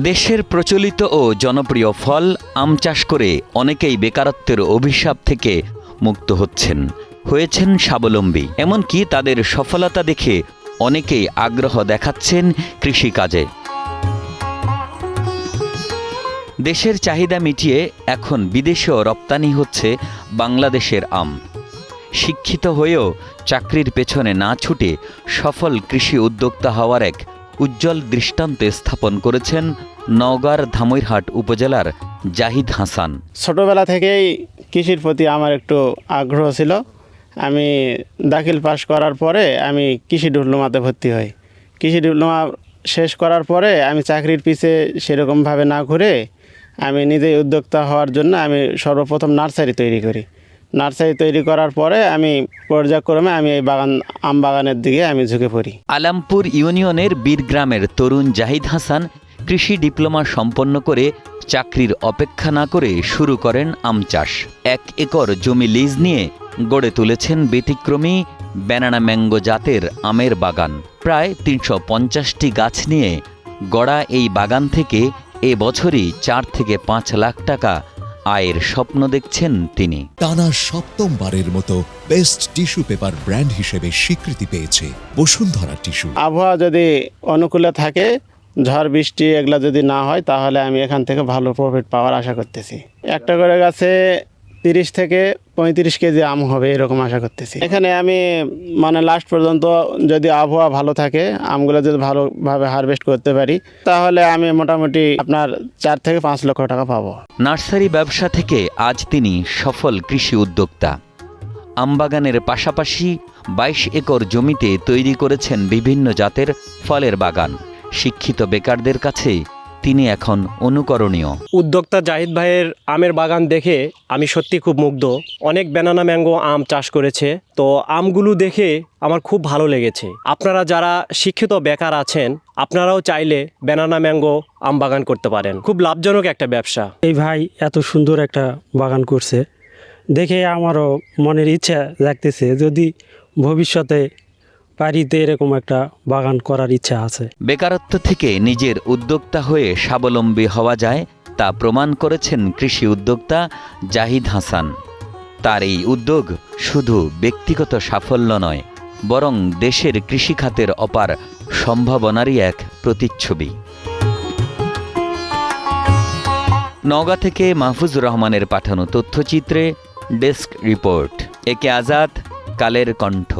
দেশের প্রচলিত ও জনপ্রিয় ফল আম চাষ করে অনেকেই বেকারত্বের অভিশাপ থেকে মুক্ত হয়েছেন স্বাবলম্বী। এমনকি তাদের সফলতা দেখে অনেকেই আগ্রহ দেখাচ্ছেন কৃষিকাজে। দেশের চাহিদা মিটিয়ে এখন বিদেশেও রপ্তানি হচ্ছে বাংলাদেশের আম। শিক্ষিত হয়েও চাকরির পেছনে না ছুটে সফল কৃষি উদ্যোক্তা হওয়ার এক উজ্জ্বল দৃষ্টান্ত স্থাপন করেছেন নওগাঁর ধামইরহাট উপজেলার জাহিদ হাসান। ছোটবেলা থেকেই কৃষির প্রতি আমার একটু আগ্রহ ছিল। আমি দাখিল পাস করার পরে আমি কৃষি ডিপ্লোমাতে ভর্তি হই। কৃষি ডিপ্লোমা শেষ করার পরে আমি চাকরির পিছে সেরকমভাবে না ঘুরে আমি নিজেই উদ্যোক্তা হওয়ার জন্য আমি সর্বপ্রথম নার্সারি তৈরি করি। নার্সারি তৈরি করার পরে আমি পর্যায়ক্রমে আমি এই আম বাগানের দিকে আমি ঝুঁকে পড়ি। আলামপুর ইউনিয়নের বীরগ্রামের তরুণ জাহিদ হাসান কৃষি ডিপ্লোমা সম্পন্ন করে চাকরির অপেক্ষা না করে শুরু করেন আম চাষ। 1 একর জমি লিজ নিয়ে গড়ে তুলেছেন ব্যতিক্রমী ব্যানানা ম্যাঙ্গো জাতের আমের বাগান। প্রায় 350টি গাছ নিয়ে গড়া এই বাগান থেকে এবছরই 4 থেকে 5 লাখ টাকা আয়ের স্বপ্ন দেখছেন তিনি। টানা 7মবারের মতো বেস্ট টিস্যু পেপার ব্র্যান্ড হিসেবে স্বীকৃতি পেয়েছে বসুন্ধরা টিস্যু। আবহাওয়া যদি অনুকূলে থাকে, ঝড় বৃষ্টি এগুলা যদি না হয়, তাহলে আমি এখান থেকে ভালো প্রফিট পাওয়ার আশা করতেছি। একটা করে গাছে 30 থেকে 35 কেজি আম হবে এরকম আশা করতেছি। এখানে আমি লাস্ট পর্যন্ত যদি আবহাওয়া ভালো থাকে, আমগুলো যদি ভালোভাবে হারভেস্ট করতে পারি, তাহলে আমি মোটামুটি আপনার 4 থেকে 5 লক্ষ টাকা পাবো। নার্সারি ব্যবসা থেকে আজ তিনি সফল কৃষি উদ্যোক্তা। আমবাগানের পাশাপাশি 22 একর জমিতে তৈরি করেছেন বিভিন্ন জাতের ফলের বাগান। শিক্ষিত বেকারদের কাছে তিনি এখন অনুকরণীয়। উদ্যোক্তা জাহিদ ভাইয়ের আমের বাগান দেখে আমি সত্যি খুব মুগ্ধ। অনেক ব্যানানা ম্যাঙ্গো আম চাষ করেছে, তো আমগুলো দেখে আমার খুব ভালো লেগেছে। আপনারা যারা শিক্ষিত বেকার আছেন, আপনারাও চাইলে ব্যানানা ম্যাঙ্গো আম বাগান করতে পারেন। খুব লাভজনক একটা ব্যবসা। এই ভাই এত সুন্দর একটা বাগান করছে দেখে আমারও মনের ইচ্ছা জাগতেছে, যদি ভবিষ্যতে বাড়িতে এরকম একটা বাগান করার ইচ্ছা আছে। বেকারত্ব থেকে নিজের উদ্যোক্তা হয়ে স্বাবলম্বী হওয়া যায় তা প্রমাণ করেছেন কৃষি উদ্যোক্তা জাহিদ হাসান। তার এই উদ্যোগ শুধু ব্যক্তিগত সাফল্য নয়, বরং দেশের কৃষিখাতের অপার সম্ভাবনারই এক প্রতিচ্ছবি। নওগাঁ থেকে মাহফুজুর রহমানের পাঠানো তথ্যচিত্রে ডেস্ক রিপোর্ট। একে আজাদ, কালের কণ্ঠ।